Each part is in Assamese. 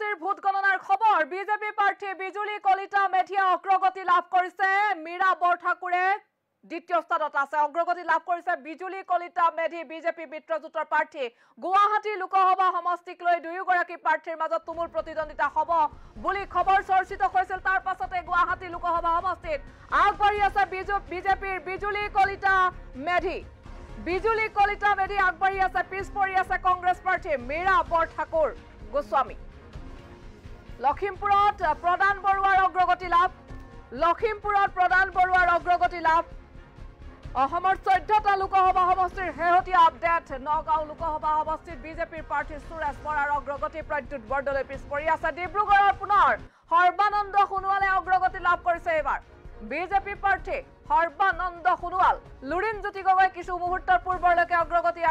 গুৱাহাটীৰ ভোট গণনাৰ খবৰ বিজেপি প্ৰাৰ্থী বিজুলী কলিতা মেধিয়ে অগ্ৰগতি লাভ কৰিছে মীৰা বৰঠাকুৰে দ্বিতীয় স্থানত আছে অগ্ৰগতি লাভ কৰিছে বিজুলী কলিতা মেধি বিজেপি মিত্ৰজোঁটৰ প্ৰাৰ্থী গুৱাহাটী লোকসভা সমষ্টিক লৈ দুয়োগৰাকী প্ৰাৰ্থীৰ মাজত তুমুল প্ৰতিদ্বন্দ্বিতা হ'ব বুলি খবৰ চৰ্চিত হৈছিল তাৰ পাছতে গুৱাহাটী লোকসভা সমষ্টিত আগবাঢ়ি আছে বিজেপিৰ বিজুলী কলিতা মেধি আগবাঢ়ি আছে পিছ পৰি আছে কংগ্ৰেছ প্ৰাৰ্থী মীৰা বৰঠাকুৰ গোস্বামী লখিমপুৰত প্ৰদান বৰুৱাৰ অগ্ৰগতি লাভ অসমৰ 14টা লোকসভা সমষ্টিৰ শেহতীয়া আপডেট নগাঁও লোকসভা সমষ্টিত বিজেপিৰ প্ৰাৰ্থী সুৰেশ বৰাৰ অগ্ৰগতি প্ৰদ্যুৎ বৰদলৈ পিছ পৰি আছে ডিব্ৰুগড়ৰ পুনৰ সৰ্বানন্দ সোণোৱালে অগ্ৰগতি লাভ কৰিছে এবাৰ বিজেপি প্ৰাৰ্থী সৰ্বানন্দ সোণোৱাল লুৰিণ জ্যোতি গগৈ কিছু মুহূৰ্তৰ পূৰ্বলৈকে অগ্ৰগতি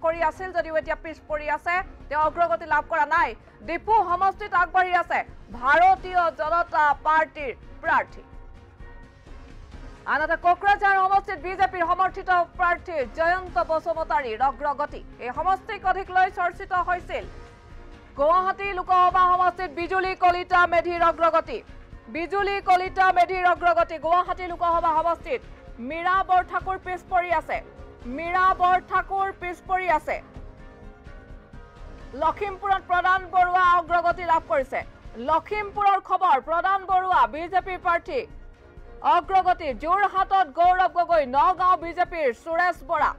কৰি আছিল যদিও এতিয়া পিছ পৰি আছে তেওঁ অগ্ৰগতি লাভ কৰা নাই ডিপু সমষ্টিত আগবাঢ়ি আছে ভাৰতীয় জনতা পাৰ্টিৰ প্ৰাৰ্থী আনহাতে কোকৰাঝাৰ সমষ্টিত বিজেপিৰ সমৰ্থিত প্ৰাৰ্থী জয়ন্ত বসুমতাৰীৰ অগ্ৰগতি এই সমষ্টিক অধিক লৈ চৰ্চিত হৈছিল গুৱাহাটী লোকসভা সমষ্টিত বিজুলী কলিতা মেধিৰ অগ্ৰগতি গুৱাহাটী লোকসভা সমষ্টিত মীৰা বৰঠাকুৰ পিছ পৰি আছে লখিমপুৰত প্ৰদান বৰুৱা অগ্ৰগতি লাভ কৰিছে লখিমপুৰৰ খবৰ প্ৰদান বৰুৱা বিজেপি প্ৰাৰ্থী অগ্ৰগতি যোৰহাটত গৌৰৱ গগৈ নগাঁও বিজেপিৰ সুৰেশ বৰা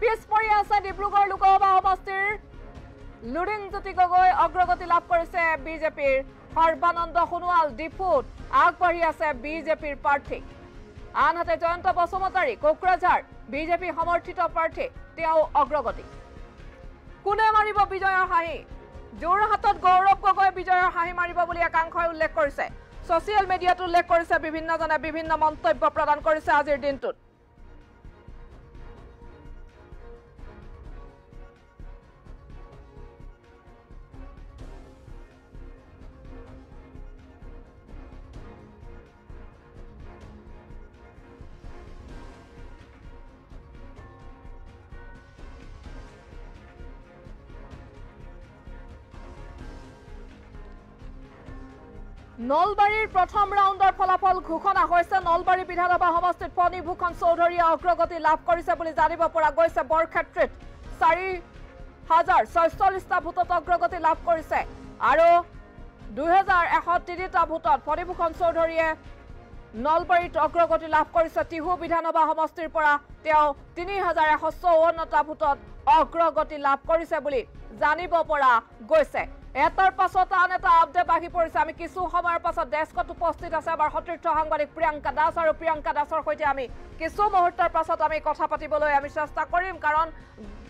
পিছ পৰি আছে ডিব্ৰুগড় লোকসভা সমষ্টিৰ লুৰিণ জ্যোতি গগৈ অগ্ৰগতি লাভ কৰিছে বিজেপিৰ সৰ্বানন্দ সোণোৱাল ডিপুত আগবাঢ়ি আছে বিজেপিৰ প্ৰাৰ্থী আনহাতে জয়ন্ত বসুমতাৰী কোকৰাঝাৰ বিজেপি সমৰ্থিত প্ৰাৰ্থী তেওঁ অগ্ৰগতি কোনে মাৰিব বিজয়ৰ হাঁহি যোৰহাটত গৌৰৱ গগৈ বিজয়ৰ হাঁহি মাৰিব বুলি একাংশই উল্লেখ কৰিছে ছচিয়েল মিডিয়াত উল্লেখ কৰিছে বিভিন্নজনে বিভিন্ন মন্তব্য প্ৰদান কৰিছে আজিৰ দিনটোত নলবাৰীৰ প্ৰথম ৰাউণ্ডৰ ফলাফল ঘোষণা হৈছে নলবাৰী বিধানসভা সমষ্টিত ফণীভূষণ চৌধুৰীয়ে অগ্ৰগতি লাভ কৰিছে বুলি জানিব পৰা গৈছে বৰক্ষেত্ৰত 4046টা ভোটত অগ্ৰগতি লাভ কৰিছে আৰু 2103টা ভোটত ফণীভূষণ চৌধুৰীয়ে নলবাৰীত অগ্ৰগতি লাভ কৰিছে টিহু বিধানসভা সমষ্টিৰ পৰা তেওঁ 3154টা ভোটত অগ্ৰগতি লাভ কৰিছে বুলি জানিব পৰা গৈছে এটাৰ পাছত আন এটা আপডেট আহি পৰিছে আমি কিছু সময়ৰ পাছত ডেস্কত উপস্থিত আছে আমাৰ সতীৰ্থ সাংবাদিক প্ৰিয়ংকা দাস আৰু প্ৰিয়ংকা দাসৰ সৈতে আমি কিছু মুহূৰ্তৰ পাছত আমি কথা পাতিবলৈ আমি চেষ্টা কৰিম কাৰণ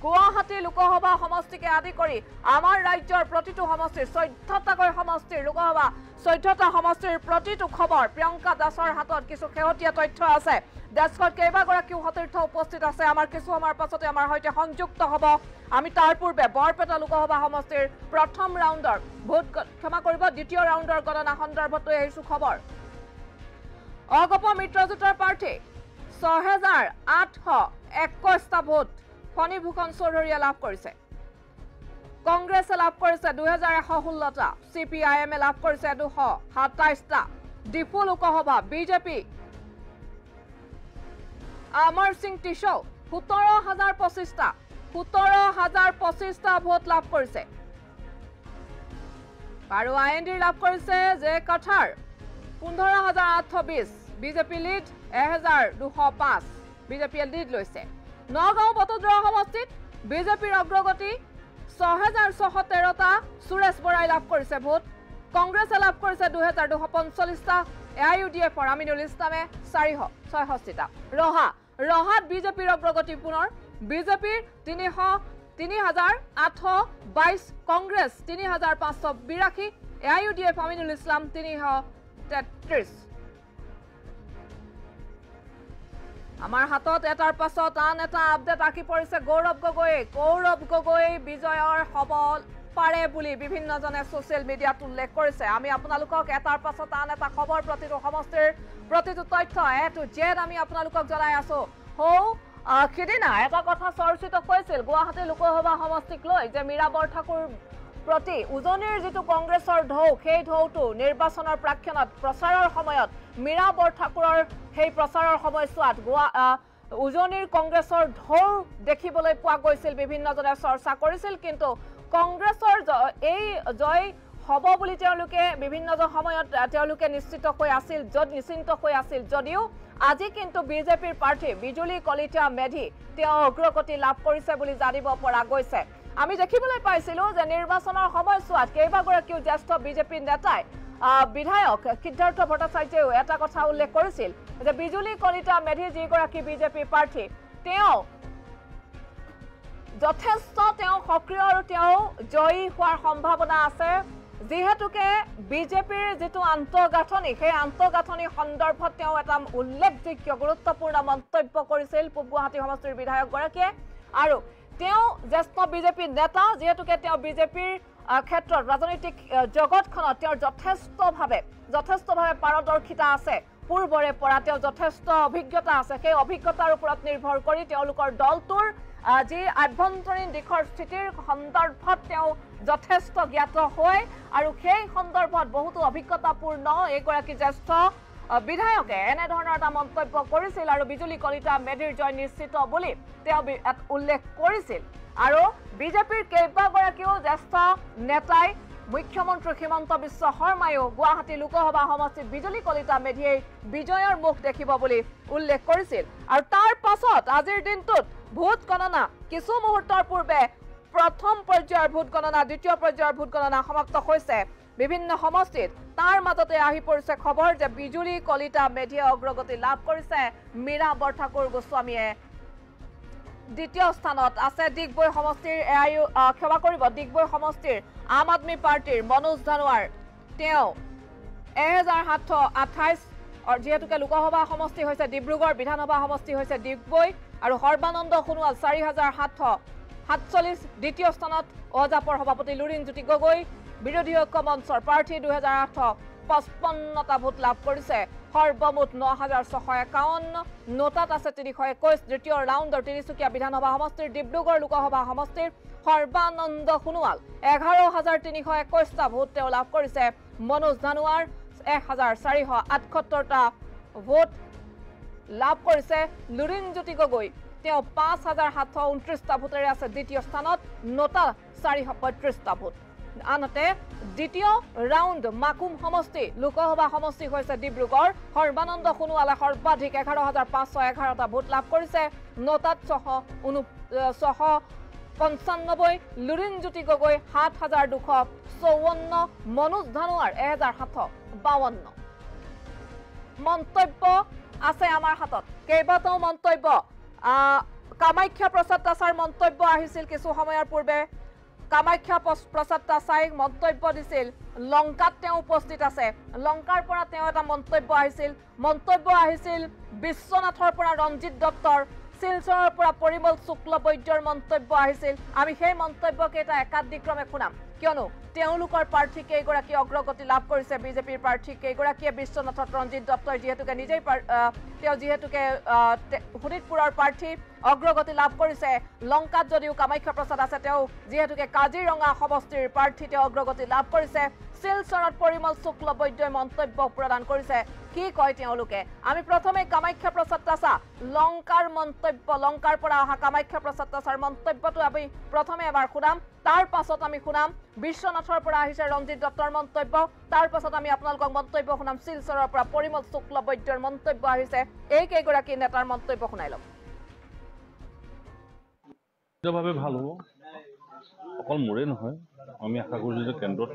গুৱাহাটী লোকসভা সমষ্টিকে আদি কৰি আমাৰ ৰাজ্যৰ প্ৰতিটো সমষ্টিৰ 14টাকৈ সমষ্টিৰ লোকসভা 14টা সমষ্টিৰ প্ৰতিটো খবৰ প্ৰিয়ংকা দাসৰ হাতত কিছু শেহতীয়া তথ্য আছে ডেস্কত কেইবাগৰাকীও সতীৰ্থ উপস্থিত আছে আমাৰ কিছু সময়ৰ পাছতে আমাৰ সৈতে সংযুক্ত হ'ব আমি তাৰ পূৰ্বে বৰপেটা লোকসভা সমষ্টিৰ প্ৰথম ৰাউণ্ডৰ দ্বিতীয় ৰাউণ্ডৰ গণনা সন্দৰ্ভত লৈ আহিছো খবৰ অগপ মিত্ৰজোঁটৰ প্ৰাৰ্থী 6821টা ভোট ফণীভূষণ চৌধুৰীয়ে লাভ কৰিছে কংগ্ৰেছে লাভ কৰিছে 2116টা CPIM লাভ কৰিছে 227টা depot Lok Sabha BJP Amar Singh टिशो 17025টা vote লাভ কৰিছে আৰু আইএনডি লাভ কৰিছে যে কাঠাৰ 15820 বিজেপি লিড 1205 বিজেপি লিড লৈছে নগাঁও বটদ্ৰৱা সমষ্টিত বিজেপিৰ অগ্ৰগতি 6613টা সুৰেশ বৰাই লাভ কৰিছে ভোট কংগ্ৰেছে লাভ কৰিছে 2245টা AIUDF আমিনুল ইছলামে 466টা ৰহাত বিজেপিৰ অগ্ৰগতি পুনৰ বিজেপিৰ 3822 কংগ্ৰেছ 3582 AIUDF আমিনুল ইছলাম 333 আমাৰ হাতত এটাৰ পাছত আন এটা আপডেট আকি পৰিছে গৌৰৱ গগৈ বিজয়ৰ পাৰে বুলি বিভিন্নজনে ছ'চিয়েল মিডিয়াত উল্লেখ কৰিছে আমি আপোনালোকক এটাৰ পাছত আন এটা খবৰ প্ৰতিটো সমষ্টিৰ প্ৰতিটো তথ্য এটো জেড আমি আপোনালোকক জনাই আছো সিদিনা এটা কথা চৰ্চিত হৈছিল গুৱাহাটী লোকসভা সমষ্টিক লৈ যে মীৰা বৰঠাকুৰ প্ৰতি উজনিৰ যিটো কংগ্ৰেছৰ ঢৌ সেই ঢৌটো নিৰ্বাচনৰ প্ৰাক্ষণত প্ৰচাৰৰ সময়ত মীৰা বৰঠাকুৰৰ সেই প্ৰচাৰৰ সময়ছোৱাত উজনিৰ কংগ্ৰেছৰ ঢৌ দেখিবলৈ পোৱা গৈছিল বিভিন্নজনে চৰ্চা কৰিছিল কিন্তু কংগ্ৰেছৰ এই জয় হ'ব বুলি তেওঁলোকে বিভিন্নজন সময়ত তেওঁলোকে নিশ্চিত হৈ আছিল যদিও আজি কিন্তু বিজেপিৰ প্ৰাৰ্থী বিজুলী কলিতা মেধি তেওঁ অগ্ৰগতি লাভ কৰিছে বুলি জানিব পৰা গৈছে আমি দেখিবলৈ পাইছিলো যে নিৰ্বাচনৰ সময়ছোৱাত কেইবাগৰাকীও জ্যেষ্ঠ বিজেপি নেতাই বিধায়ক সিদ্ধাৰ্থ ভট্টাচাৰ্যও এটা কথা উল্লেখ কৰিছিল যে বিজুলী কলিতা মেধি যিগৰাকী বিজেপি প্ৰাৰ্থী তেওঁ যথেষ্ট সক্ৰিয় আৰু তেওঁ জয়ী হোৱাৰ সম্ভাৱনা আছে যেহেতুকে বিজেপিৰ যেটো আন্তঃগাঁথনি সেই আন্তঃগাঁথনি সন্দৰ্ভত তেওঁ এটা উল্লেখযোগ্য গুৰুত্বপূৰ্ণ মন্তব্য কৰিছিল পূব গুৱাহাটী সমষ্টিৰ বিধায়ক গৰাকীয়ে আৰু তেওঁ জ্যেষ্ঠ বিজেপি নেতা যেহেতুকে তেওঁ বিজেপিৰ ক্ষেত্ৰত ৰাজনৈতিক জগতখনত তেওঁৰ যথেষ্টভাৱে পাৰদৰ্শিতা আছে পূৰ্বৰে পৰা তেওঁ যথেষ্ট অভিজ্ঞতা আছে সেই অভিজ্ঞতাৰ ওপৰত নিৰ্ভৰ কৰি তেওঁলোকৰ দলটোৰ যি আভ্যন্তৰীণ দিশৰ স্থিতিৰ সন্দৰ্ভত তেওঁ যথেষ্ট জ্ঞাত হয় আৰু সেই সন্দৰ্ভত বহুতো অভিজ্ঞতাপূৰ্ণ এগৰাকী জ্যেষ্ঠ বিধায়কে এনে ধৰণৰ এটা মন্তব্য কৰিছিল আৰু বিজুলী কলিতা মেধিৰ জয় নিশ্চিত বুলি তেওঁ উল্লেখ কৰিছিল আৰু বিজেপিৰ কেইবাগৰাকীও জ্যেষ্ঠ নেতাই মুখ্যমন্ত্ৰী হিমন্ত বিশ্ব শৰ্মায়ো গুৱাহাটী লোকসভা সমষ্টিত বিজুলী কলিতা মেধিয়ে বিজয়ৰ মুখ দেখিব বুলি উল্লেখ কৰিছিল আৰু তাৰ পাছত আজিৰ দিনটোত ভোট গণনা কিছু মুহূৰ্তৰ পূৰ্বে প্ৰথম পৰ্যায়ৰ ভোট গণনা দ্বিতীয় পৰ্যায়ৰ ভোট গণনা সমাপ্ত হৈছে বিভিন্ন সমষ্টিত তাৰ মাজতে আহি পৰিছে খবৰ যে বিজুলী কলিতা মেধিয়ে অগ্ৰগতি লাভ কৰিছে মীৰা বৰঠাকুৰ গোস্বামীয়ে দ্বিতীয় স্থানত আছে ডিগবৈ সমষ্টিৰ ক্ষমা কৰিব ডিগবৈ সমষ্টিৰ আম আদমি পাৰ্টিৰ মনোজ ধানোৱাৰ তেওঁ 1728 যেহেতুকে লোকসভা সমষ্টি হৈছে ডিব্ৰুগড় বিধানসভা সমষ্টি হৈছে ডিগবৈ আৰু সৰ্বানন্দ সোণোৱাল 4747 দ্বিতীয় স্থানত অজাপৰ সভাপতি লুৰিণজ্যোতি গগৈ বিৰোধী ঐক্য মঞ্চৰ প্ৰাৰ্থী 2855টা ভোট লাভ কৰিছে সৰ্বমুঠ 9651 নোটাত আছে 321 দ্বিতীয় ৰাউণ্ডৰ তিনিচুকীয়া বিধানসভা সমষ্টিৰ ডিব্ৰুগড় লোকসভা সমষ্টিৰ সৰ্বানন্দ সোণোৱাল 11321টা ভোট তেওঁ লাভ কৰিছে মনোজ ধানোৱাৰ 1478টা ভোট লাভ কৰিছে লুৰিণজ্যোতি গগৈ তেওঁ 5729টা ভোটেৰে আছে দ্বিতীয় স্থানত নোটা 435টা ভোট আনহাতে দ্বিতীয় ৰাউণ্ড মাকুম সমষ্টি লোকসভা সমষ্টি হৈছে ডিব্ৰুগড় সৰ্বানন্দ সোণোৱালে সৰ্বাধিক 11511টা ভোট লাভ কৰিছে নোটাত 695 লুৰিণজ্যোতি গগৈ 7254 মনোজ ধানোৱাৰ 1752 মন্তব্য আছে আমাৰ হাতত কেইবাটাও মন্তব্য কামাখ্যা প্ৰসাদ দাসৰ মন্তব্য আহিছিল কিছু সময়ৰ পূৰ্বে কামাখ্যা প্ৰসাদ দাসাই মন্তব্য দিছিল লংকাত তেওঁ উপস্থিত আছে লংকাৰ পৰা তেওঁ এটা মন্তব্য আহিছিল বিশ্বনাথৰ পৰা ৰঞ্জিত দত্তৰ শিলচৰৰ পৰা পৰিমল শুক্ল বৈদ্যৰ মন্তব্য আহিছিল আমি সেই মন্তব্যকেইটা একাধিক্ৰমে শুনাম কিয়নো তেওঁলোকৰ প্ৰাৰ্থী কেইগৰাকী অগ্ৰগতি লাভ কৰিছে বিজেপিৰ প্ৰাৰ্থী কেইগৰাকীয়ে বিশ্বনাথত ৰঞ্জিত দত্তই যিহেতুকে নিজেই তেওঁ যিহেতুকে শোণিতপুৰৰ প্ৰাৰ্থী অগ্ৰগতি লাভ কৰিছে লংকাত যদিও কামাখ্যা প্ৰসাদ আছে তেওঁ যিহেতুকে কাজিৰঙা সমষ্টিৰ প্ৰাৰ্থী তেওঁ অগ্ৰগতি লাভ কৰিছে শিলচৰত পৰিমল শুক্ল বৈদ্যই মন্তব্য প্ৰদান কৰিছে কি কয় তেওঁলোকে আমি প্ৰথমে কামাখ্যা প্ৰসাদ দাসা লংকাৰ মন্তব্য লংকাৰ পৰা অহা কামাখ্যা প্ৰসাদ দাসাৰ মন্তব্যটো আমি প্ৰথমে এবাৰ শুনাম তাৰ পাছত আমি শুনাম বিশ্বনাথৰ পৰা আহিছে ৰঞ্জিত দত্তৰ মন্তব্য তাৰ পাছত আমি আপোনালোকক মন্তব্য শুনাম শিলচৰৰ পৰা পৰিমল শুক্ল বৈদ্যৰ মন্তব্য আহিছে এই কেইগৰাকী নেতাৰ মন্তব্য শুনাই লম ভাবে ভাল হ'ব অকল মোৰে নহয় আমি আশা কৰিছোঁ যে কেন্দ্ৰত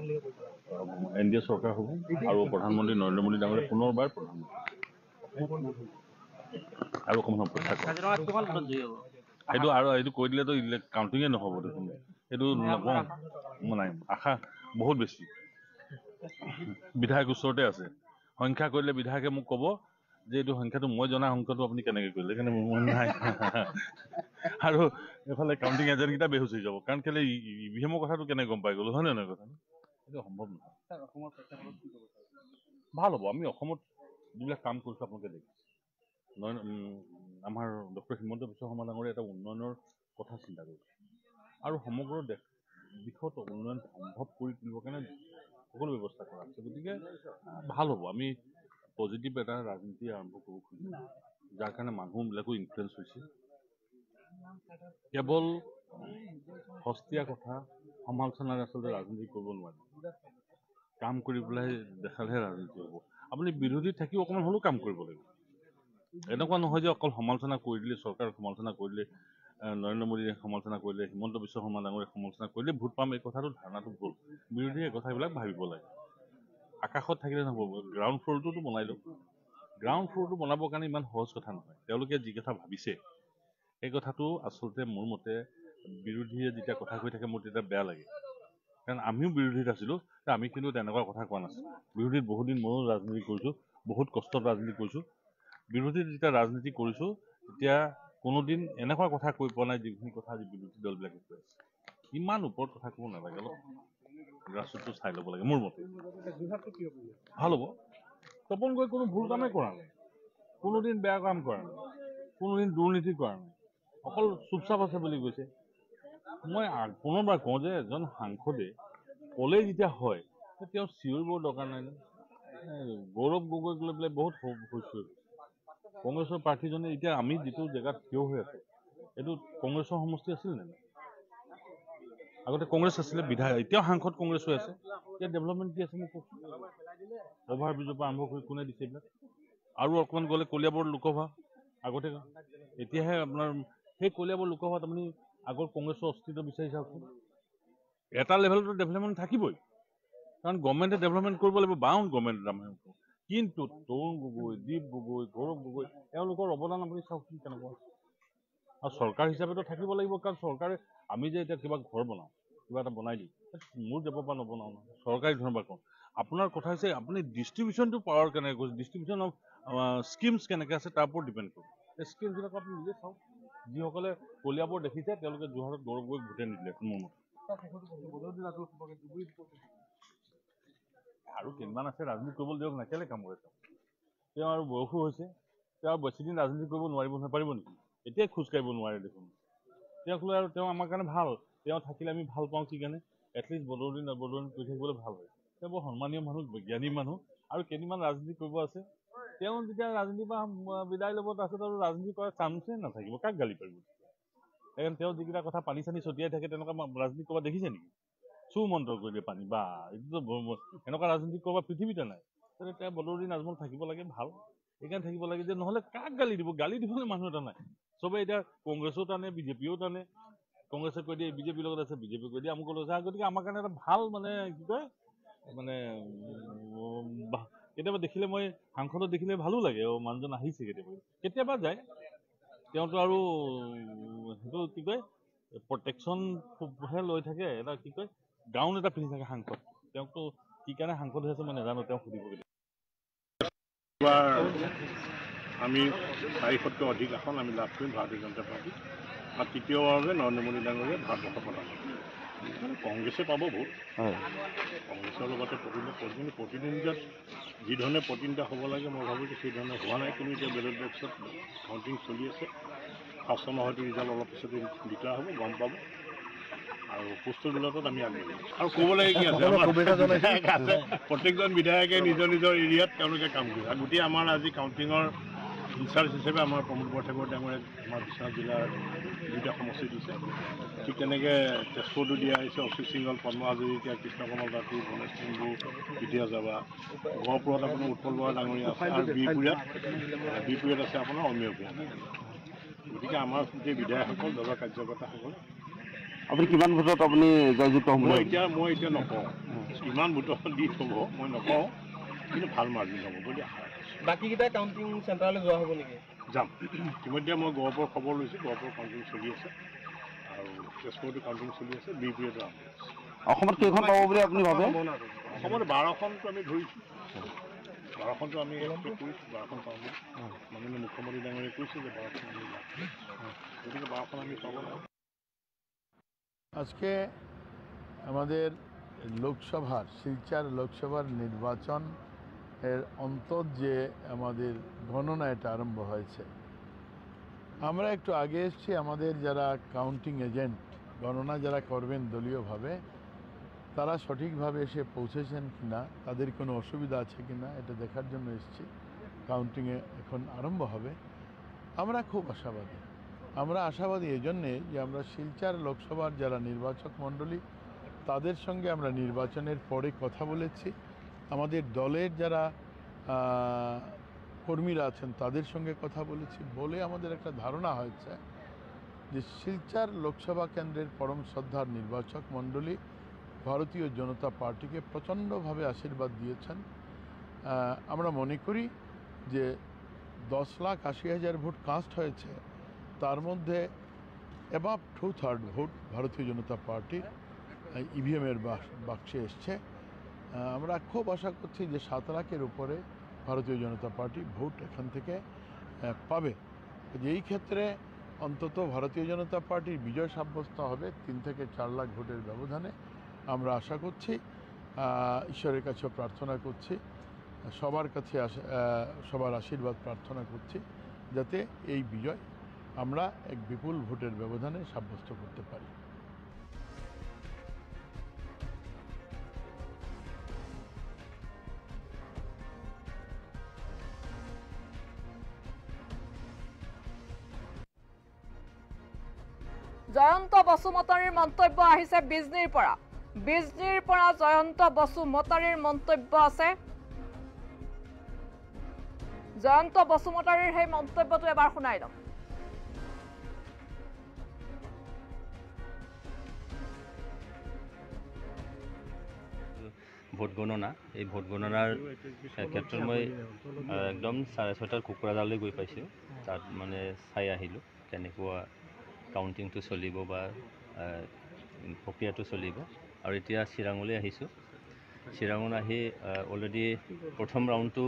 এনডিএ চৰকাৰ হ'ব আৰু প্ৰধানমন্ত্ৰী নৰেন্দ্ৰ মোদী ডাঙৰীয়া পুনৰবাৰ প্ৰধানমন্ত্ৰী আৰু অকণমান অপেক্ষা সেইটো আৰু এইটো কৈ দিলেতো কাউণ্টিঙে নহ'ব দেখোন এইটো নকওঁ নাই আশা বহুত বেছি বিধায়ক ওচৰতে আছে সংখ্যা কৰিলে বিধায়কে মোক ক'ব যে এইটো সংখ্যাটো মই জনা সংখ্যাটো আপুনি কেনেকৈ কৰিলে, সেইকাৰণে মোৰ মন নাই। আৰু এইফালে কাউণ্টিং এজেণ্টকেইটা বেহুচ হৈ যাব, কাৰণ কেলৈ ইভিএমৰ কথাটো কেনেকৈ গম পাই গ'লো, হয় নহয় কথাটো? এইটো সম্ভৱ নহয়। ভাল হ'ব, আমি অসমত যিবিলাক কাম কৰিছোঁ আপোনালোকে দেখিছে। আমাৰ ডক্টৰ হিমন্ত বিশ্ব শৰ্মা ডাঙৰীয়াই এটা উন্নয়নৰ কথা চিন্তা কৰিছে, আৰু সমগ্ৰ দিশত উন্নয়ন সম্ভৱ কৰি তুলিবৰ কাৰণে সকলো ব্যৱস্থা কৰা আছে। গতিকে ভাল হ'ব, আমি পজিটিভ এটা ৰাজনীতি আৰম্ভ কৰিব খুজিছোঁ, যাৰ কাৰণে মানুহবিলাকো ইনফ্লুৱেঞ্চ হৈছে। কেৱল সস্তীয়া কথা সমালোচনাৰে আচলতে ৰাজনীতি কৰিব নোৱাৰে, কাম কৰি পেলাই দেখালেহে ৰাজনীতি হ'ব। আপুনি বিৰোধী থাকিও অকণমান হ'লেও কাম কৰিব লাগিব। এনেকুৱা নহয় যে অকল সমালোচনা কৰি দিলে, চৰকাৰক সমালোচনা কৰিলে, নৰেন্দ্ৰ মোদীয়ে সমালোচনা কৰিলে, হিমন্ত বিশ্ব শৰ্মা ডাঙৰীয়ে সমালোচনা কৰিলে ভোট পাম, এই কথাটো ধাৰণাটো ভুল। বিৰোধীয়ে এই কথাবিলাক ভাবিব লাগে। আকাশত থাকিলে নহ'ব, গ্ৰাউণ্ড ফ্ল'ৰটোতো বনাই লওক। গ্ৰাউণ্ড ফ্ল'ৰটো বনাবৰ কাৰণে ইমান সহজ কথা নহয়। তেওঁলোকে যি কথা ভাবিছে সেই কথাটো আচলতে মোৰ মতে বিৰোধীয়ে যেতিয়া কথা কৈ থাকে মোৰ তেতিয়া বেয়া লাগে, কাৰণ আমিও বিৰোধীত আছিলোঁ, আমি কিন্তু তেনেকুৱা কথা কোৱা নাছিলোঁ। বিৰোধীত বহুত দিন ময়ো ৰাজনীতি কৰিছোঁ, বহুত কষ্টত ৰাজনীতি কৰিছোঁ। বিৰোধীত যেতিয়া ৰাজনীতি কৰিছোঁ তেতিয়া কোনোদিন এনেকুৱা কথা কৈ পোৱা নাই যিখিনি কথা আজি বিৰোধী দলবিলাকে কৈ আছে। ইমান ওপৰত কথা ক'ব নালাগে, অলপ গ্ৰাছৰুটটো চাই ল'ব লাগে মোৰ মতে। ভাল হ'ব। তপন গগৈ কোনো ভুল কামেই কৰা নাই, কোনোদিন বেয়া কাম কৰা নাই, কোনোদিন দুৰ্নীতি কৰা নাই, অকল চুপচাপ আছে বুলি কৈছে। মই পুনৰবাৰ কওঁ যে এজন সাংসদে ক'লে যেতিয়া হয় তেওঁ চিঞৰিবৰ দৰকাৰ নাই। গৌৰৱ গগৈক লৈ পেলাই বহুত হৈছোঁ। কংগ্ৰেছৰ প্ৰাৰ্থীজনে এতিয়া আমি যিটো জেগাত থিয় হৈ আছোঁ এইটো কংগ্ৰেছৰ সমষ্টি আছিল নে নাই? আগতে কংগ্ৰেছ আছিলে, বিধায়ক এতিয়াও সাংসদ কংগ্ৰেছ হৈ আছে। এতিয়া ডেভেলপমেণ্ট কি আছে মোক কওকচোন। অভাৰ ব্ৰিজৰ পৰা আৰম্ভ কৰি কোনে দিছে এইবিলাক? আৰু অকণমান গ'লে কলিয়াবৰ লোকসভা আগতে, এতিয়াহে আপোনাৰ সেই কলিয়াবৰ লোকসভাত আপুনি আগৰ কংগ্ৰেছৰ অস্তিত্ব বিচাৰি চাওকচোন। এটা লেভেলতো ডেভেলপমেণ্ট থাকিবই, কাৰণ গভৰ্ণমেণ্টে ডেভেলপমেণ্ট কৰিব লাগিব, বাউণ্ড গভৰ্ণমেণ্ট। কিন্তু তৰুণ গগৈ, দীপ গগৈ, গৌৰৱ গগৈ এওঁলোকৰ অৱদান আপুনি চাওকচোন কেনেকুৱা। আৰু চৰকাৰ হিচাপেতো থাকিব লাগিব, কাৰণ চৰকাৰে আমি যে এতিয়া কিবা ঘৰ বনাওঁ, কিবা এটা বনাই দিওঁ, মোৰ জেপৰ পৰা নবনাওঁ নহয়, চৰকাৰী ধৰণৰ পৰা কওঁ। আপোনাৰ কথা হৈছে আপুনি ডিষ্ট্ৰিবিউশ্যনটো পাৱাৰ কেনেকৈ কৰিছে, ডিষ্ট্ৰিবিউশ্যন অফ স্কিমছ কেনেকৈ আছে তাৰ ওপৰত ডিপেণ্ড কৰে। এই স্কিমছবিলাক আপুনি নিজে চাওক। যিসকলে কলিয়াবৰ দেখিছে তেওঁলোকে যোৰহাটত গৌৰৱ গগৈক ভোটে নিদিলে মোৰ মতে। আৰু কেইদিনমান আছে ৰাজনীতি কৰিবলৈ দিয়ক না, কেলৈ কাম কৰে তেওঁ? আৰু বয়সো হৈছে, তেওঁ আৰু বেছিদিন ৰাজনীতি কৰিব নোৱাৰিব নহয়, পাৰিব নেকি? এতিয়াই খোজকাঢ়িব নোৱাৰে দেখোন। তেওঁক লৈ আৰু তেওঁ আমাৰ কাৰণে ভাল, তেওঁ থাকিলে আমি ভাল পাওঁ কি কাৰণে, এটলিষ্ট বদৰুদ্দিন কৰি থাকিবলৈ ভাল হয়। তেওঁ বৰ সন্মানীয় মানুহ, জ্ঞানী মানুহ, আৰু কেইদিনমান ৰাজনীতি কৰিব আছে। তেওঁ যেতিয়া ৰাজনীতিৰ পৰা বিদায় ল'ব তাৰপিছত আৰু ৰাজনীতি কৰাৰ চান্সেই নাথাকিব, কাক গালি পাৰিব? সেইকাৰণে তেওঁ যিকেইটা কথা পানী চানী ছটিয়াই থাকে তেনেকুৱা ৰাজনীতি কৰবাত দেখিছে নেকি? চু মন্ত্ৰ কৰি দিয়ে পানী, বা এইটোতো এনেকুৱা ৰাজনীতি কৰবাত পৃথিৱীতে নাই। তেওঁ বদৰুদ্দিন আজমল থাকিব লাগে, ভাল সেইকাৰণে থাকিব লাগে যে নহ'লে কাক গালি দিব? গালি দিবলৈ মানুহ এটা নাই। চবেই এতিয়া কংগ্ৰেছো টানে, বিজেপিও টানে। কংগ্ৰেছে কৈ দিয়ে বিজেপিৰ লগত আছে, বিজেপি কৈ দিয়ে আমুক লগত আছে। গতিকে আমাৰ কাৰণে এটা ভাল মানে কি কয় মানে কেতিয়াবা দেখিলে মই সাংসদত দেখিলে ভালো লাগে, মানুহজন আহিছে কেতিয়াবা যায়। তেওঁতো আৰু সেইটো কি কয় প্ৰটেকশ্যনহে লৈ থাকে, এটা কি কয় গাউন এটা পিন্ধি থাকে সাংসদ। তেওঁকতো কি কাৰণে সাংসদ হৈ আছে মই নাজানো, তেওঁ সুধিব। আমি 400তকৈ অধিক আসন আমি লাভ কৰিম ভাৰতীয় জনতা পাৰ্টি, আৰু তৃতীয়বাৰলৈ নৰেন্দ্ৰ মোদী ডাঙৰীয়া ভাৰতবৰ্ষ প্ৰধানমন্ত্ৰী। কংগ্ৰেছে পাব ভোট, কংগ্ৰেছৰ লগতে প্ৰতিদ্বন্দ্বিতাত যিধৰণে প্ৰতিদ্বন্দ্বিতা হ'ব লাগে মই ভাবোঁ যে সেইধৰণে হোৱা নাই। কিন্তু এতিয়া বেলেগ বক্সত কাউণ্টিং চলি আছে, ফাৰ্ষ্টৰ হয়তো ৰিজাল্ট অলপ পিছতে ডিক্লেয়াৰ হ'ব, গম পাব। আৰু পোষ্টৰ বিলাকত আমি আগবাঢ়িম। আৰু ক'ব লাগে কি আছে, প্ৰত্যেকজন বিধায়কে নিজৰ নিজৰ এৰিয়াত তেওঁলোকে কাম কৰে। আৰু গোটেই আমাৰ আজি কাউণ্টিঙৰ ইনচাৰ্জ হিচাপে আমাৰ প্ৰমোদ বৰঠাকুৰ ডাঙৰীয়াক আমাৰ বিশ্বনাথ জিলাৰ দুটা সমষ্টি দিছে। ঠিক তেনেকৈ তেজপুৰতো দিয়া হৈছে, অশোক সিংহল, পদ্ম হাজৰিকা, কৃষ্ণ কমল তাঁতী, গণেশ কুম্বু, বিদ্যা যাবা। গহপুৰত আপোনাৰ উৎপল বৰা ডাঙৰীয়া আছে, আৰু বিপুৰীয়াত আছে আপোনাৰ অমীয় ভূঞা। গতিকে আমাৰ গোটেই বিধায়কসকল, দলৰ কাৰ্যকৰ্তাসকল। আপুনি কিমান ভোটত আপুনি জয়যুক্ত হ'ব? মই এতিয়া নকওঁ কিমান ভোটত দি থ'ব, মই নকওঁ, কিন্তু ভাল মাৰ্জিন হ'ব বুলি আশা ৰাখিছোঁ। বাকীকেইটা কাউণ্টিং চেণ্টাৰলৈ যোৱা হ'ব নেকি? যাম। ইতিমধ্যে মই গহপুৰৰ খবৰ লৈছোঁ, গহপুৰৰ কাউণ্টিং চলি আছে, আৰু তেজপুৰতো কাউণ্টিং চলি আছে, বিপুৰীয়াতো আৰম্ভ হৈছে। অসমত কেইখন পাব বুলি আপুনি ভাবে? অসমত 12খনটো আমি ধৰিছোঁ। 12খনটো আমি এক্সপেক্ট কৰিছোঁ 12খন পাওঁ বুলি মাননীয় মুখ্যমন্ত্ৰী ডাঙৰীয়ে কৈছে যে 12খন আমি লাভ কৰিম গতিকে 12খন আমি পাব লাগে আজকে আমাদের লোকসভার শিলচর লোকসভার নির্বাচন এর অন্তর যে আমাদের গণনা এটা আরম্ভ হয়েছে আমরা একটু আগে এসেছি আমাদের যারা কাউন্টিং এজেন্ট গণনা যারা করবেন দলীয়ভাবে তারা সঠিকভাবে এসে পৌঁছেছেন কিনা তাদের কোনো অসুবিধা আছে কিনা এটা দেখার জন্য এসেছি কাউন্টিংয়ে এখন আরম্ভ হবে আমরা খুব আশাবাদী আমরা আশাবাদী এই জন্যে যে আমরা শিলচর লোকসভার যারা নির্বাচক মণ্ডলী তাদের সঙ্গে আমরা নির্বাচনের পরে কথা বলেছি আমাদের দলের যারা কর্মীরা আছেন তাদের সঙ্গে কথা বলেছি বলে আমাদের একটা ধারণা হয়েছে যে শিলচর লোকসভা কেন্দ্রের পরম শ্রদ্ধার নির্বাচক মণ্ডলী ভারতীয় জনতা পার্টিকে প্রচণ্ডভাবে আশীর্বাদ দিয়েছেন আমরা মনে করি যে 10,80,000 ভোট কাস্ট হয়েছে তার মধ্যে অ্যাবাভ 2/3 ভোট ভারতীয় জনতা পার্টির ইভিএমের বাক্সে এসছে আমরা খুব আশা করছি যে 7 লাখের উপরে ভারতীয় জনতা পার্টি ভোট এখান থেকে পাবে এই ক্ষেত্রে অন্তত ভারতীয় জনতা পার্টির বিজয় সাব্যস্ত হবে 3 থেকে 4 লাখ ভোটের ব্যবধানে আমরা আশা করছি ঈশ্বরের কাছে প্রার্থনা করছি সবার কাছে সবার আশীর্বাদ প্রার্থনা করছি যাতে এই বিজয় আমরা এক বিপুল ভোটের ব্যবধানে সাব্যস্ত করতে পারি জয়ন্ত বসুমতাৰীৰ মন্তব্য আহিছে বিজনীৰ পৰা জয়ন্ত বসুমতাৰীৰ মন্তব্য আছে জয়ন্ত বসুমতাৰীৰ সেই মন্তব্যটো এবাৰ শুনাই লওক ভোট গণনা এই ভোট গণনাৰ ক্ষেত্ৰত মই একদম 6:30 কুকুৰাজালৈ গৈ পাইছোঁ তাত মানে চাই আহিলোঁ কেনেকুৱা কাউণ্টিংটো চলিব বা প্ৰক্ৰিয়াটো চলিব আৰু এতিয়া চিৰাঙলৈ আহিছোঁ চিৰাঙত আহি অলৰেডি প্ৰথম ৰাউণ্ডটো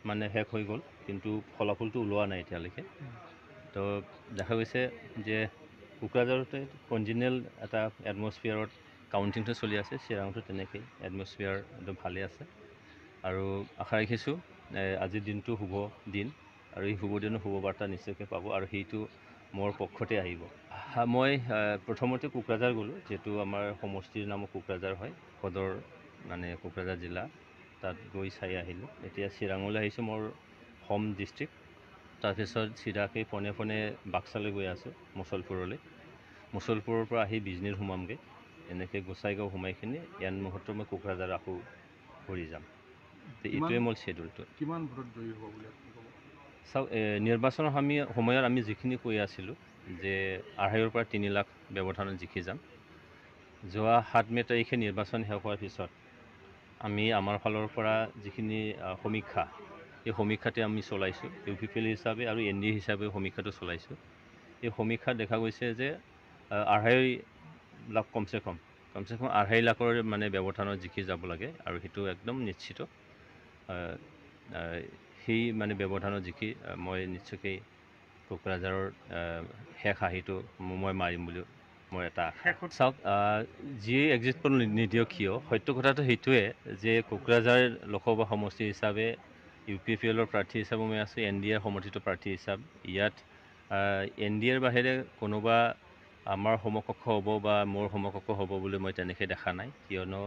মানে শেষ হৈ গ'ল কিন্তু ফলাফলটো ওলোৱা নাই এতিয়ালৈকে তো দেখা গৈছে যে কোকৰাঝাৰতে কনজিনেল এটা এটমছফিয়াৰত কাউণ্টিংটো চলি আছে চিৰাঙতো তেনেকৈ এটমছফিয়াৰ একদম ভালে আছে আৰু আশা ৰাখিছোঁ আজিৰ দিনটো শুভ দিন আৰু এই শুভ দিনৰ শুভ বাৰ্তা নিশ্চয়কৈ পাব আৰু সেইটো মোৰ পক্ষতে আহিব মই প্ৰথমতে কোকৰাঝাৰ গ'লোঁ যিহেতু আমাৰ সমষ্টিৰ নাম কোকৰাঝাৰ হয় সদৰ মানে কোকৰাঝাৰ জিলা তাত গৈ চাই আহিলোঁ এতিয়া চিৰাঙলৈ আহিছোঁ মোৰ হোম ডিষ্ট্ৰিক্ট তাৰপিছত চিধাকৈ পোনে পোনে বাক্সালৈ গৈ আছোঁ মুছলপুৰৰ পৰা আহি বিজনীৰ সোমামগৈ এনেকৈ গোসাইগাঁও সোমাইখিনি ইয়ান মুহূৰ্তত মই কোকৰাঝাৰ আকৌ ঘূৰি যাম এইটোৱে মোৰ শ্বেডিউলটো কিমান ভোটত জয়ী হ'ব বুলি চাওক নিৰ্বাচনৰ সময়ত আমি যিখিনি কৈ আছিলোঁ যে 2.5 পৰা 3 লাখ ব্যৱধানত জিকি যাম যোৱা 7 মে তাৰিখে নিৰ্বাচন শেষ হোৱাৰ পিছত আমি আমাৰ ফালৰ পৰা যিখিনি সমীক্ষা এই সমীক্ষাতে আমি চলাইছোঁ UPPL হিচাপে আৰু NDA হিচাপে সমীক্ষাটো চলাইছোঁ এই সমীক্ষাত দেখা গৈছে যে 2.5 লাখ কমচে কম 2.5 লাখৰ মানে ব্যৱধানত জিকি যাব লাগে আৰু সেইটো একদম নিশ্চিত সেই মানে ব্যৱধানত জিকি মই নিশ্চয়কৈ কোকৰাঝাৰৰ শেষ হাঁহিটো মই মাৰিম বুলি মোৰ এটা চাওক যিয়ে এক্সিট পোল নিদিয়ক কিয় সত্য কথাটো সেইটোৱে যে কোকৰাঝাৰ লোকসভা সমষ্টি হিচাপে UPPLৰ প্ৰাৰ্থী হিচাপে মই আছোঁ NDAৰ সমৰ্থিত প্ৰাৰ্থী হিচাপে ইয়াত NDAৰ বাহিৰে কোনোবা আমাৰ সমকক্ষ হ'ব বা মোৰ সমকক্ষ হ'ব বুলি মই তেনেকৈ দেখা নাই কিয়নো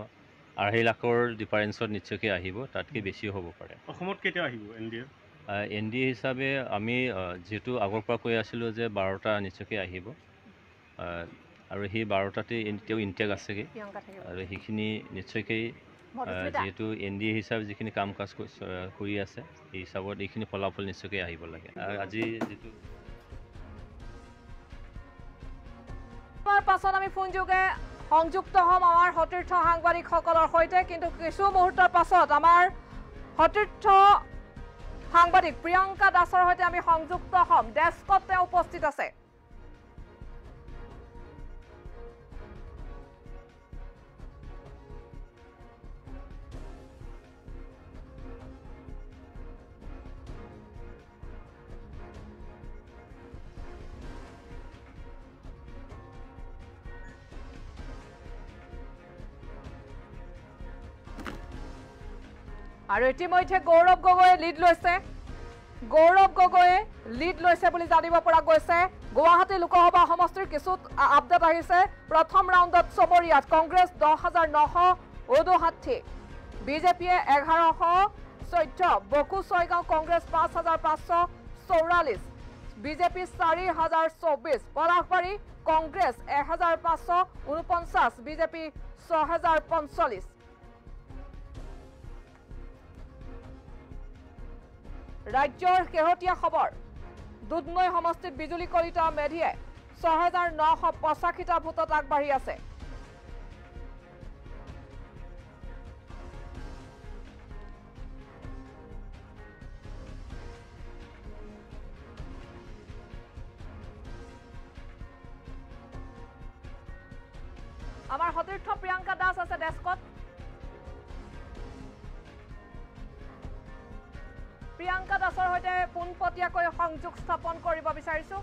2.5 লাখৰ ডিফাৰেঞ্চত নিশ্চয়কৈ আহিব তাতকৈ বেছিও হ'ব পাৰে অসমত কেতিয়া আহিব NDA হিচাপে আমি যিহেতু আগৰ পৰা কৈ আছিলোঁ যে 12টা নিশ্চয়কৈ আহিব আৰু সেই 12টাতে এতিয়াও ইনটেক আছেগৈ আৰু সেইখিনি নিশ্চয়কৈ যেহেতু NDA হিচাপে যিখিনি কাম কাজ কৰি আছে সেই হিচাপত এইখিনি ফলাফল নিশ্চয়কৈ আহিব লাগে আজি যিটো পাছত আমি ফোনযোগে সংযুক্ত হ'ম আমাৰ সতীৰ্থ সাংবাদিকসকলৰ সৈতে কিন্তু কিছু মুহূৰ্তৰ পাছত আমাৰ সতীৰ্থ সাংবাদিক প্ৰিয়ংকা দাসৰ সৈতে আমি সংযুক্ত হ'ম ডেস্কত তেওঁ উপস্থিত আছে আৰু ইতিমধ্যে গৌৰৱ গগৈয়ে লিড লৈছে বুলি জানিব পৰা গৈছে গুৱাহাটী লোকসভা সমষ্টিৰ কিছু আপডেট আহিছে প্ৰথম ৰাউণ্ডত চমৰীয়াত কংগ্ৰেছ 10,959 বিজেপিয়ে 1114 বকু ছয়গাঁও কংগ্ৰেছ 5,544 বিজেপি 4,024 পলাশবাৰী কংগ্ৰেছ 1,549 বিজেপি 6,045 ৰাজ্যৰ শেহতীয়া খবৰ দুধনৈ সমষ্টিত বিজুলী কলিতা মেধিয়ে 6,985টা ভোটত আগবাঢ়ি আছে আমাৰ সতীৰ্থ প্ৰিয়ংকা দাস আছে ডেস্কত প্ৰিয়ংকা দাসৰ সৈতে পোনপটীয়াকৈ সংযোগ স্থাপন কৰিব বিচাৰিছো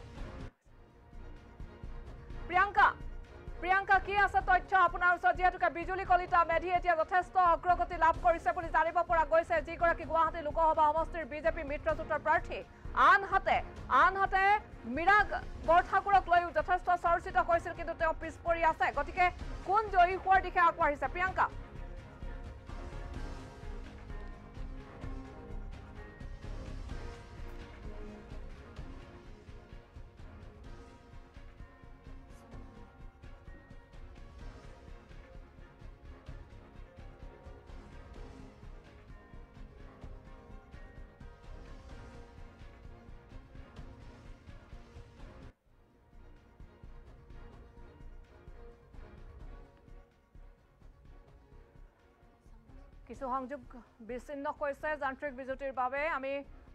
প্ৰিয়ংকা কি আছে তথ্য আপোনাৰ ওচৰত যেহেতুকে বিজুলী কলিতা মেধি এতিয়া যথেষ্ট অগ্ৰগতি লাভ কৰিছে বুলি জানিব পৰা গৈছে যিগৰাকী গুৱাহাটী লোকসভা সমষ্টিৰ বিজেপি মিত্ৰজোঁটৰ প্ৰাৰ্থী আনহাতে মীৰা বৰঠাকুৰক লৈও যথেষ্ট চৰ্চিত হৈছিল কিন্তু তেওঁ পিছ পৰি আছে গতিকে কোন জয়ী হোৱাৰ দিশে আগবাঢ়িছে প্ৰিয়ংকা কিছু সংযোগ বিচ্ছিন্ন হৈছে যান্ত্ৰিক বিজুতিৰ বাবে আমি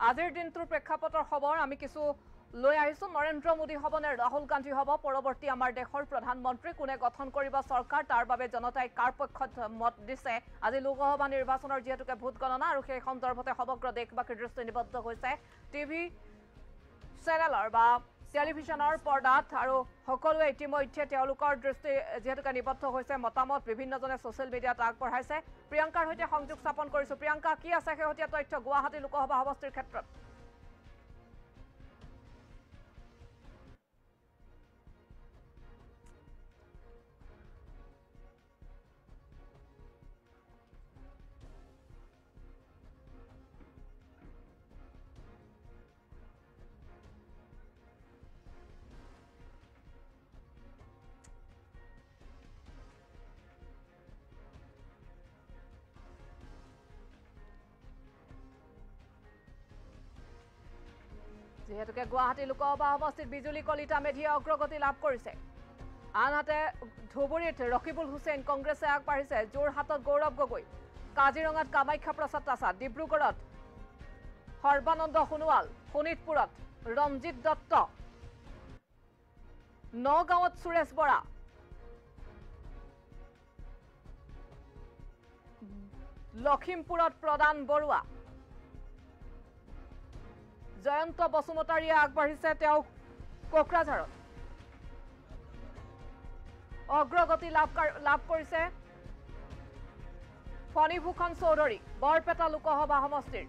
আজিৰ দিনটোৰ প্ৰেক্ষাপটৰ খবৰ আমি কিছু লৈ আহিছো নৰেন্দ্ৰ মোদী হ'ব নে ৰাহুল গান্ধী হ'ব পৰৱৰ্তী আমাৰ দেশৰ প্ৰধানমন্ত্ৰী কোনে গঠন কৰিব চৰকাৰ তাৰ বাবে জনতাই কাৰ পক্ষত মত দিছে আজি লোকসভা নিৰ্বাচনৰ যেহেতুকে ভোট গণনা আৰু সেই সন্দৰ্ভতে সমগ্ৰ দেশবাসীৰ দৃষ্টি নিবদ্ধ হৈছে টিভি চেনেলৰ বা টেলিভিছনৰ পৰ্দাত আৰু সকলোৱে ইতিমধ্যে তেওঁলোকৰ দৃষ্টি যেহেতুকে নিবদ্ধ হৈছে মতামত বিভিন্নজনে ছ'চিয়েল মিডিয়াত আগবঢ়াইছে প্ৰিয়ংকাৰ সৈতে সংযোগ স্থাপন কৰিছো প্ৰিয়ংকা কি আছে শেহতীয়া তথ্য গুৱাহাটী লোকসভা সমষ্টিৰ ক্ষেত্ৰত যেহেতুকে গুৱাহাটী লোকসভা সমষ্টিত বিজুলী কলিতা মেধিয়ে অগ্ৰগতি লাভ কৰিছে আনহাতে ধুবুৰীত ৰকিবুল হুছেইন কংগ্ৰেছে আগবাঢ়িছে যোৰহাটত গৌৰৱ গগৈ কাজিৰঙাত কামাখ্যা প্ৰসাদ তাছা ডিব্ৰুগড়ত সৰ্বানন্দ সোণোৱাল শোণিতপুৰত ৰঞ্জিত দত্ত নগাঁৱত সুৰেশ বৰা লখিমপুৰত প্ৰদান বৰুৱা জয়ন্ত বসুমতাৰীয়ে আগবাঢ়িছে তেওঁ কোকৰাঝাৰত অগ্ৰগতি লাভ কৰিছে ফণীভূষণ চৌধুৰী বৰপেটা লোকসভা সমষ্টিৰ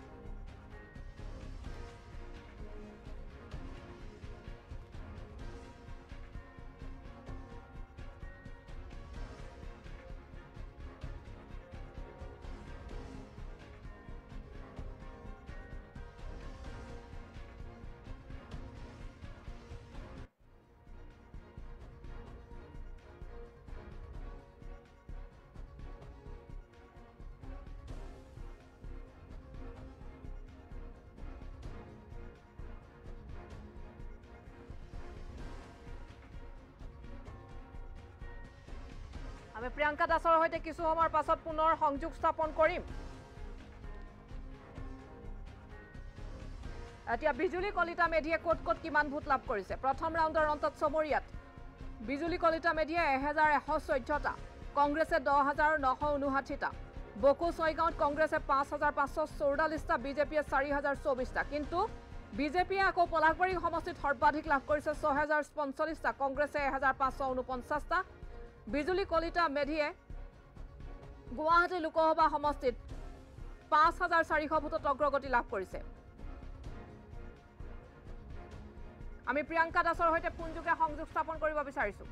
আমি প্ৰিয়ংকা দাসৰ সৈতে কিছু সময়ৰ পাছত পুনৰ সংযোগ স্থাপন কৰিম এতিয়া বিজুলী কলিতা মেধিয়ে ক'ত কিমান ভোট লাভ কৰিছে প্ৰথম ৰাউণ্ডৰ অন্তত চমৰীয়াত বিজুলী কলিতা মেধিয়ে 1,114টা কংগ্ৰেছে 10,959টা বকু ছয়গাঁৱত কংগ্ৰেছে 5,544টা বিজেপিয়ে 4,024টা কিন্তু বিজেপিয়ে আকৌ পলাশবাৰী সমষ্টিত সৰ্বাধিক লাভ কৰিছে 6,045টা কংগ্ৰেছে 1,549টা বিজুলী কলিতা মেধিয়ে গুৱাহাটী লোকসভা সমষ্টিত 5,400 ভোটত অগ্ৰগতি লাভ কৰিছে। আমি প্ৰিয়ংকা দাসৰ সৈতে ফোনযোগে সংযোগ স্থাপন কৰিব বিচাৰিছো।